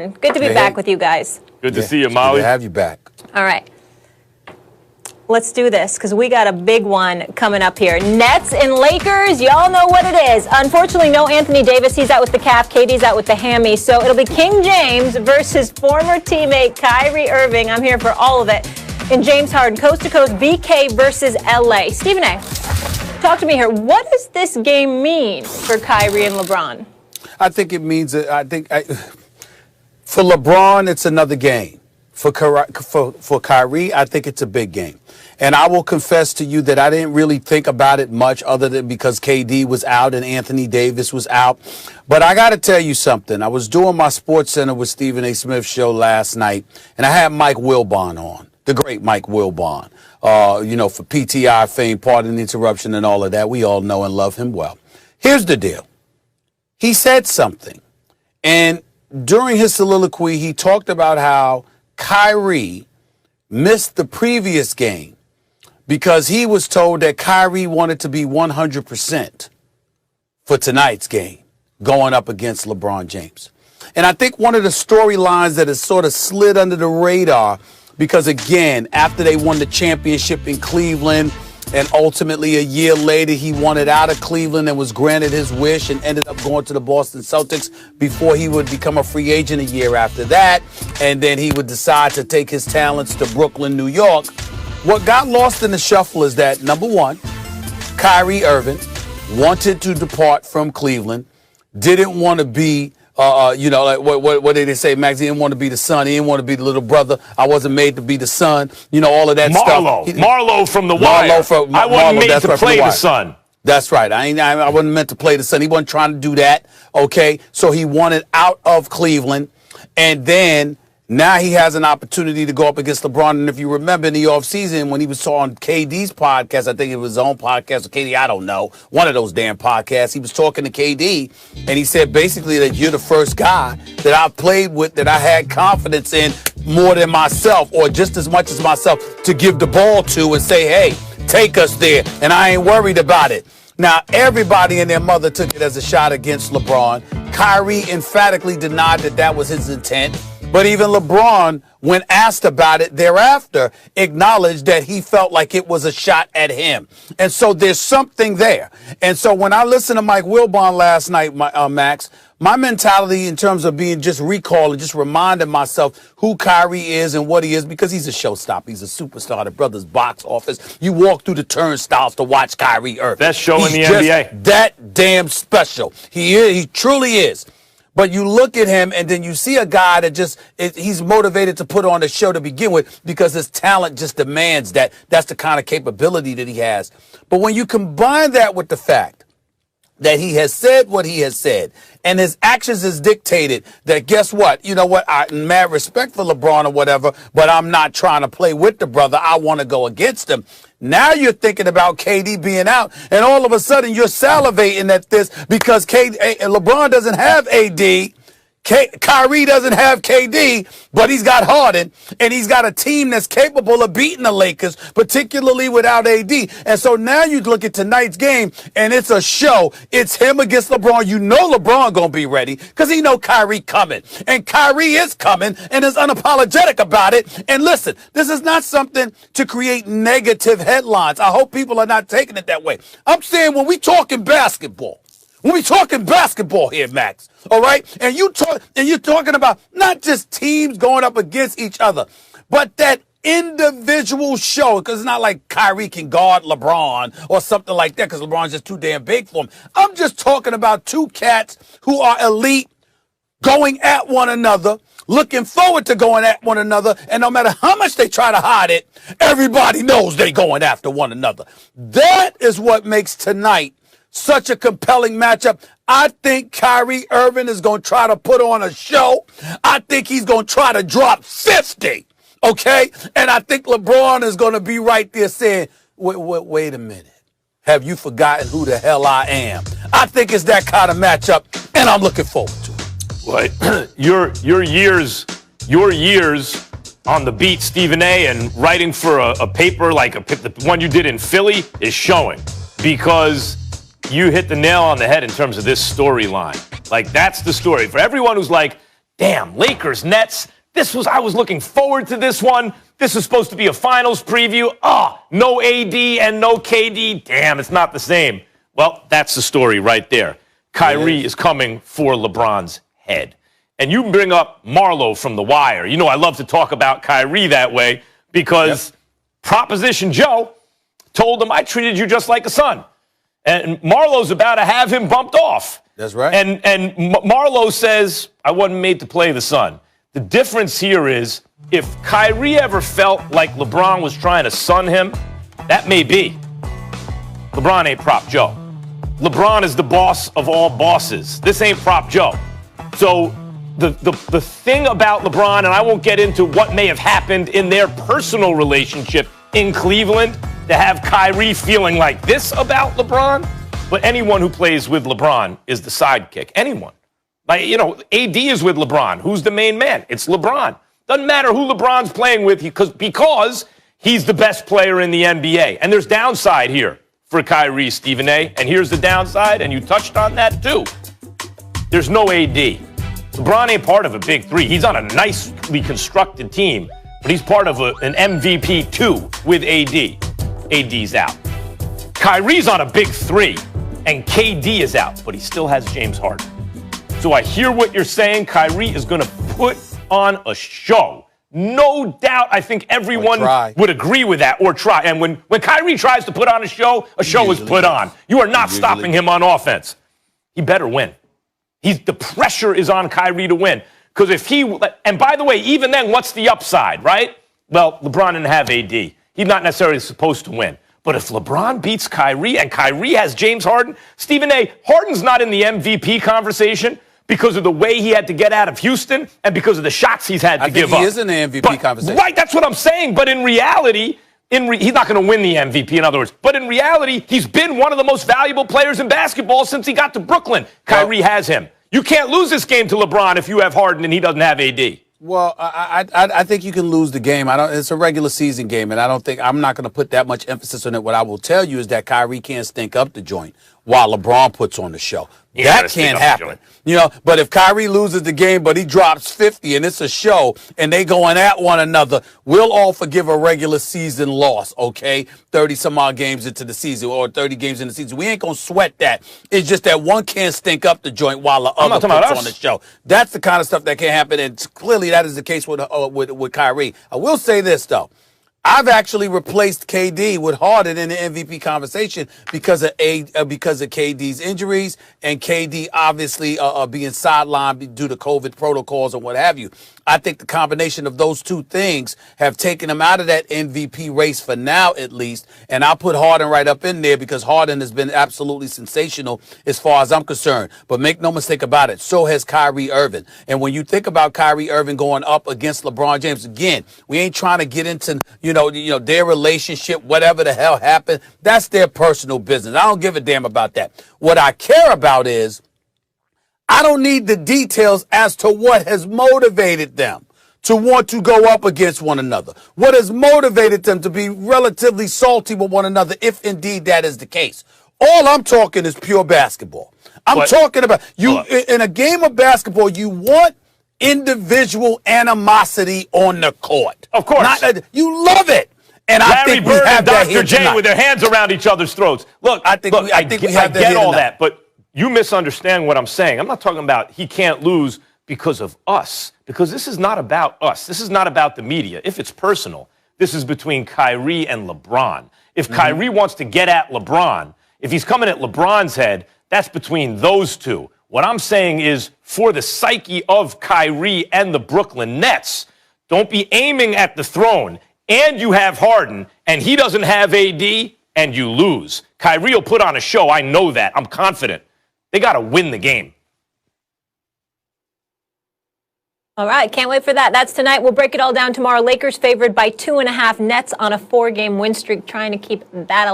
Good to be back with you guys. Good to see you, Molly. Good to have you back. All right. Let's do this because we got a big one coming up here. Nets and Lakers, y'all know what it is. Unfortunately, no Anthony Davis. He's out with the calf. KD's out with the hammy. So it'll be King James versus former teammate Kyrie Irving. I'm here for all of it. And James Harden, coast to coast, BK versus LA. Stephen A., talk to me here. What does this game mean for Kyrie and LeBron? I think it means for LeBron, it's another game. For Kyrie, I think it's a big game. And I will confess to you that I didn't really think about it much other than because KD was out and Anthony Davis was out. But I got to tell you something. I was doing my Sports Center with Stephen A. Smith show last night, and I had Mike Wilbon on, the great Mike Wilbon. For PTI fame, pardon the interruption and all of that. We all know and love him well. Here's the deal. He said something. And during his soliloquy, he talked about how Kyrie missed the previous game because he was told that Kyrie wanted to be 100% for tonight's game going up against LeBron James. And I think one of the storylines that has sort of slid under the radar because, again, after they won the championship in Cleveland and ultimately a year later he wanted out of Cleveland and was granted his wish and ended up going to the Boston Celtics before he would become a free agent a year after that. And then he would decide to take his talents to Brooklyn, New York. What got lost in the shuffle is that, number one, Kyrie Irving wanted to depart from Cleveland, didn't want to be, like what did they say, Max? He didn't want to be the son. He didn't want to be the little brher. I wasn't made to be the son. All of that stuff. Marlo from The Wire. I wasn't made to play the son. That's right. I wasn't meant to play the son. He wasn't trying to do that. Okay. So he wanted out of Cleveland. And then now he has an opportunity to go up against LeBron. And if you remember in the offseason when he was on KD's podcast, I think it was his own podcast or KD, I don't know, one of those damn podcasts, he was talking to KD and he said basically that you're the first guy that I've played with that I had confidence in more than myself or just as much as myself to give the ball to and say, hey, take us there. And I ain't worried about it. Now, everybody and their mother took it as a shot against LeBron. Kyrie emphatically denied that was his intent. But even LeBron, when asked about it thereafter, acknowledged that he felt like it was a shot at him. And so there's something there. And so when I listened to Mike Wilbon last night, Max, my mentality in terms of being just recalling, just reminding myself who Kyrie is and what he is, because he's a showstopper. He's a superstar. The brother's box office. You walk through the turnstiles to watch Kyrie Irving. Best show in the NBA. That damn special. He is. He truly is. But you look at him and then you see a guy that he's motivated to put on a show to begin with because his talent just demands that. That's the kind of capability that he has. But when you combine that with the fact that he has said what he has said and his actions has dictated that, guess what? You know what? I mad respect for LeBron or whatever, but I'm not trying to play with the brother. I want to go against him. Now you're thinking about KD being out, and all of a sudden you're salivating at this because LeBron doesn't have AD. Kyrie doesn't have KD, but he's got Harden, and he's got a team that's capable of beating the Lakers, particularly without AD. And so now you look at tonight's game, and it's a show. It's him against LeBron. You know LeBron going to be ready because he know Kyrie coming. And Kyrie is coming and is unapologetic about it. And listen, this is not something to create negative headlines. I hope people are not taking it that way. I'm saying when we talking basketball, here, Max, all right? And you're talking about not just teams going up against each other, but that individual show, because it's not like Kyrie can guard LeBron or something like that because LeBron's just too damn big for him. I'm just talking about two cats who are elite going at one another, looking forward to going at one another, and no matter how much they try to hide it, everybody knows they going after one another. That is what makes tonight such a compelling matchup. I think Kyrie Irving is going to try to put on a show. I think he's going to try to drop 50, okay? And I think LeBron is going to be right there saying, wait a minute. Have you forgotten who the hell I am? I think it's that kind of matchup, and I'm looking forward to it. Well, your years on the beat, Stephen A., and writing for a paper like the one you did in Philly is showing, because you hit the nail on the head in terms of this storyline. Like, that's the story. For everyone who's like, damn, Lakers, Nets. I was looking forward to this one. This is supposed to be a finals preview. No AD and no KD. Damn, it's not the same. Well, that's the story right there. Kyrie is coming for LeBron's head. And you bring up Marlo from The Wire. You know, I love to talk about Kyrie that way because Proposition Joe told him, I treated you just like a son. And Marlo's about to have him bumped off. That's right. And Marlo says, I wasn't made to play the son. The difference here is if Kyrie ever felt like LeBron was trying to son him, that may be. LeBron ain't Prop Joe. LeBron is the boss of all bosses. This ain't Prop Joe. So the thing about LeBron, and I won't get into what may have happened in their personal relationship in Cleveland to have Kyrie feeling like this about LeBron, but anyone who plays with LeBron is the sidekick. Anyone. Like, you know, AD is with LeBron. Who's the main man? It's LeBron. Doesn't matter who LeBron's playing with because he's the best player in the NBA. And there's downside here for Kyrie, Stephen A. And here's the downside, and you touched on that too. There's no AD. LeBron ain't part of a big three. He's on a nicely constructed team, but he's part of an MVP 2 with AD. AD's out. Kyrie's on a big three, and KD is out, but he still has James Harden. So I hear what you're saying. Kyrie is going to put on a show. No doubt, I think everyone would agree with that, or try. And when Kyrie tries to put on a show is put on. You are not stopping him on offense. He better win. The pressure is on Kyrie to win. Because and by the way, even then, what's the upside, right? Well, LeBron didn't have AD. He's not necessarily supposed to win. But if LeBron beats Kyrie and Kyrie has James Harden, Stephen A., Harden's not in the MVP conversation because of the way he had to get out of Houston and because of the shots he's had to give up. He is in the MVP conversation. Right, that's what I'm saying. But in reality, he's not going to win the MVP, in other words. But in reality, he's been one of the most valuable players in basketball since he got to Brooklyn. Kyrie has him. You can't lose this game to LeBron if you have Harden and he doesn't have AD. Well, I think you can lose the game. It's a regular season game, and I'm not going to put that much emphasis on it. What I will tell you is that Kyrie can't stink up the joint while LeBron puts on the show. That can't happen. You know, but if Kyrie loses the game, but he drops 50 and it's a show and they going at one another, we'll all forgive a regular season loss, okay? 30 some odd games into the season or 30 games in the season. We ain't going to sweat that. It's just that one can't stink up the joint while the other puts on the show. That's the kind of stuff that can happen, and clearly that is the case with Kyrie. I will say this, though. I've actually replaced KD with Harden in the MVP conversation because of KD's injuries and KD obviously being sidelined due to COVID protocols and what have you. I think the combination of those two things have taken him out of that MVP race for now, at least. And I'll put Harden right up in there because Harden has been absolutely sensational as far as I'm concerned. But make no mistake about it, so has Kyrie Irving. And when you think about Kyrie Irving going up against LeBron James, again, we ain't trying to get into, their relationship, whatever the hell happened. That's their personal business. I don't give a damn about that. What I care about is I don't need the details as to what has motivated them to want to go up against one another. What has motivated them to be relatively salty with one another, if indeed that is the case. All I'm talking is pure basketball. I'm talking about in a game of basketball, you want individual animosity on the court. Of course. You love it. And Larry Bird and Dr. J with their hands around each other's throats. Look, I get all that, but you misunderstand what I'm saying. I'm not talking about he can't lose because of us, because this is not about us. This is not about the media. If it's personal, this is between Kyrie and LeBron. If Kyrie wants to get at LeBron, if he's coming at LeBron's head, that's between those two. What I'm saying is for the psyche of Kyrie and the Brooklyn Nets, don't be aiming at the throne. And you have Harden, and he doesn't have AD, and you lose. Kyrie will put on a show. I know that. I'm confident. They got to win the game. All right, can't wait for that. That's tonight. We'll break it all down tomorrow. Lakers favored by 2.5. Nets on a 4-game win streak, trying to keep that alive.